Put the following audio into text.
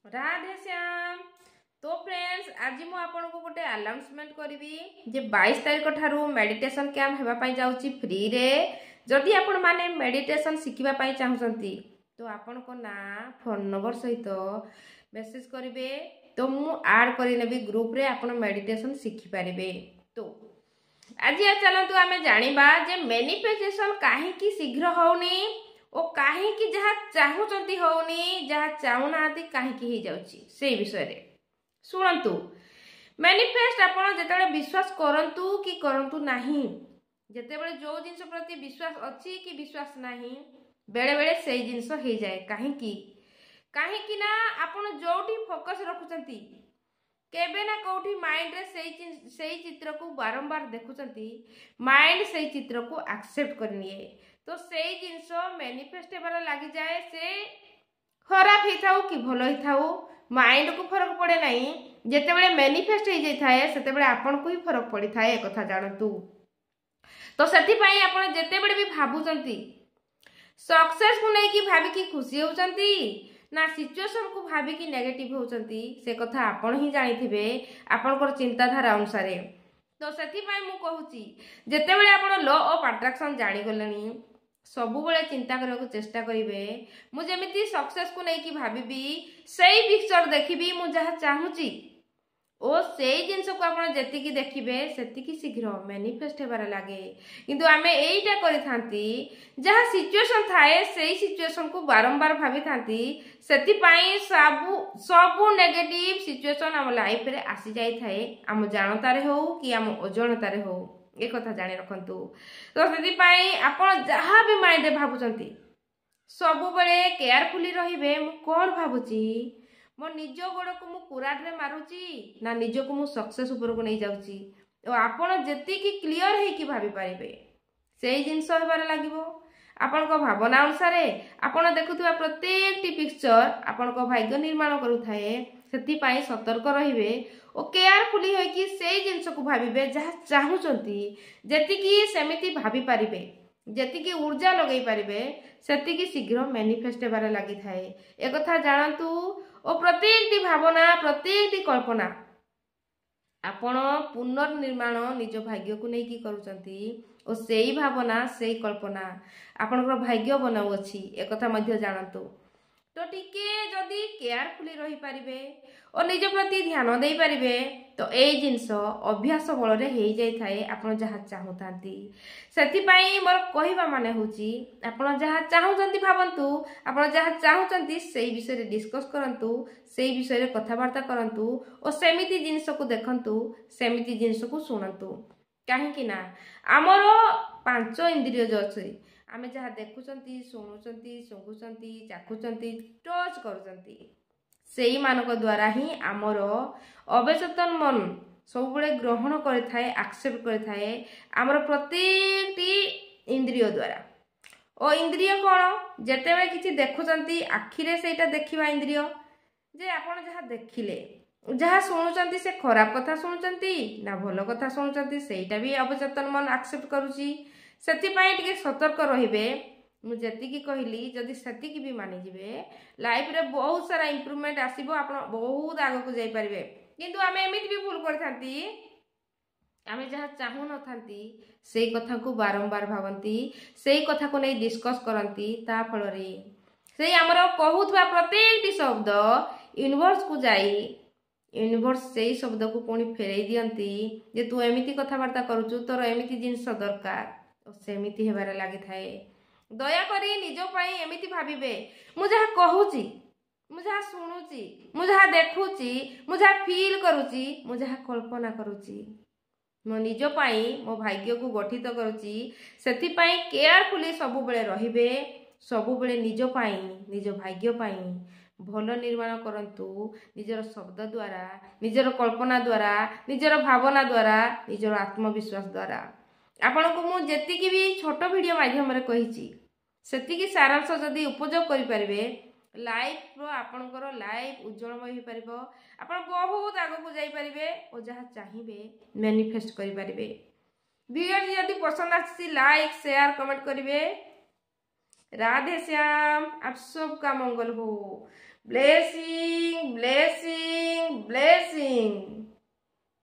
राधे श्याम। तो फ्रेंड्स आज मु आपन को गोटे अनाउंसमेंट करी जे 22 तारिख ठारू मेडिटेशन कैंप हेबा पई जाउची फ्री रे। जदि आपण माने मेडिटेशन शिखिबा पई चाहुचंती तो आपन को ना फोन नंबर सहित मेसेज करिवे तो मु ऐड करि नेबी ग्रुप रे आपण मेडिटेशन शिखि पारिबे। तो आज चलतु आमे जानिबा जे मैनिफेस्टेशन काहे की शीघ्र होउनी ओ काहे की जहा चाहुचंती होउनी जहा चाहुनाती काहे की ही जाउची से विषय रे सुनंतु। मैनिफेस्ट आपण जेतेबेले विश्वास करंतु कि करंतु नाही, जेतेबेले जो जिंस प्रति विश्वास अछि कि विश्वास नाही बेले बेले से जिंस हे जाए। काहे की ना आपण जोटी फोकस रखुचंती केबे ना कोठी माइंड रे सेई चित्र को बारंबार देखुचंती माइंड सेई चित्र को एक्सेप्ट करनिए तो सेई जिंस मैनिफेस्ट हेबार लागि जाए। से खराब ही थाउ कि भलो ही थाउ माइंड को फरक पड़े नहीं। जेतेबेले मैनिफेस्ट हो जाय थाए सेतेबेले आपन को ही फरक पड़ी थाए ए कथा जानतु। तो सेति पई आपन जेतेबेले भी भाबुचंती सक्सेस को नै कि भाबी कि खुशी होचंती ना सिचुएशन को भाबी कि नेगेटिव होचंती से कथा आपन ही जानिथिबे आपनकर चिंताधारा अनुसार। तो सेति पई मु कहूची जेतेबेले आपन लॉ ऑफ अट्रैक्शन जानि गलेनी सबु बेले चिंता करने को चेष्टा करिवे मु जेमिति सक्सेस को नै कि भाबीबी सेई पिक्चर देखिबी मु जहा चाहूची ओ सेई जिंस को आपण जेति की देखिबे सेति की शीघ्र मैनिफेस्ट हेबार लागे। किंतु आमे एइटा करि थांती जहा सिचुएशन थाए सेई सिचुएशन को बारंबार भाबी थांती सेति पई सबु नेगेटिव सिचुएशन हम लाइफ रे आसी जाई थाए हम जानता रे हो कि हम अजणता रे हो ए कथा जानि रखंतु। तो सेति पई आपण जहा भी माइंड रे भाबुचंती सबु बेले केयरफुली रहिबे मु कोन भाबुची मो निज गोड़ को मु कुराट रे मारुची ना निज को मु सक्सेस ऊपर को नहीं जाउची। तो आपण जेति की क्लियर है कि भाबी पारिबे सेई जिंस हेबार लागिवो। आपण को भावना अनुसार आपण देखुथबा प्रत्येक टी पिक्चर आपण को भाग्य निर्माण करू थाए सेति पई सतर्क रहिबे ओ केयरफुली होय कि सेई जिंस को भाबिबे जहा चाहुचंती जेति की सेमिति भाबी पारिबे जेति की ऊर्जा लगै पारिबे सेति की शीघ्र मैनिफेस्ट हेबार लागि थाए ए कथा जानतु। ओ प्रत्येक टी भावना प्रत्येक टी कल्पना आपण पुनर्निर्माण निज भाग्य को नहीं की करूचंती ओ सेई भावना सेई कल्पना आपनकर भाग्य बनाउ अछि ए कथा मध्य जानतु। तो टिके जदि केयरफुली रही पारिबे और निज प्रति ध्यान दे पारिबे तो एई जिंस अभ्यास बल रे हेई जाय थाए आपण जहा चाहुतांती। सेति पई मोर कहिबा माने होची आपण जहा चाहुचंती भाबंतु आपण जहा चाहुचंती सेई विषय रे डिस्कस करंतु सेई विषय रे कथा वार्ता करंतु और सेमिति जिंस को देखंतु सेमिति जिंस को सुनंतु। काहे कि ना हमरो पांच इंद्रिय जो अछि आमे जहा देखुचंती सुनुचंती सुंघुचंती चाखुचंती टच करूचंती सेई मानक द्वारा ही हमरो अवचेतन मन सब बळे ग्रहण करि थाए एक्सेप्ट करि थाए हमरो प्रत्येक टी इंद्रिय द्वारा। ओ इंद्रिय कोन जेतेबेले किछि देखुचंती आखि रे सेटा देखिबा इंद्रिय जे आपण जहा देखिले जहा सुनुचंती से खराब कथा सुनुचंती ना भलो कथा सुनुचंती सेटा भी अवचेतन मन एक्सेप्ट करूची। सेति पई टिके सतर्क रहिबे मु जेति की कहली जदि सेति की भी मानि जिवे लाइफ रे बहुत सारा इंप्रूवमेंट आसीबो आपण बहुत आगो को जाई परिबे। किंतु आमे एमिति भी भूल करथांती आमे जहा चाहू न थांती सेई कथा को बारंबार भावंती सेई कथा को नै डिस्कस करंती ता फल रे सेई हमरो कहूतबा प्रत्येक टी शब्द यूनिवर्स को जाई यूनिवर्स सेई शब्द को पुणी फेरई दियंती जे तू एमिति कथा वार्ता करूचु तोर एमिति जिंस दरकार सेमिति हेबार लागि थाए। दया करी निज पई एमिति भाबिबे मु जहा कहूची मु जहा सुनुची मु जहा देखुची मु जहा फील करूची मु जहा कल्पना करूची मो निज पई मो भाग्य को गठित करूची। सेति पई केयरफुली सब बेले रहिबे सब बेले निज पई निज भाग्य पई भलो निर्माण करंतु निजर शब्द द्वारा निजर कल्पना द्वारा निजर भावना द्वारा निजर आत्मविश्वास द्वारा। आपण को मु जेति की भी छोट वीडियो माध्यम रे कहिची सेति की सारांश जदि उपयोग करि परिबे लाइफ रो आपनकर लाइफ उज्जवलमय हो परिबो आपण बहुत आगो को जाई परिबे ओ जहा चाहिबे मैनिफेस्ट करि परिबे। वीडियो यदि पसंद आछि लाइक शेयर कमेंट करिवे। राधे श्याम। आप सबका मंगल हो। ब्लेसिंग। ୱାଚିଂ।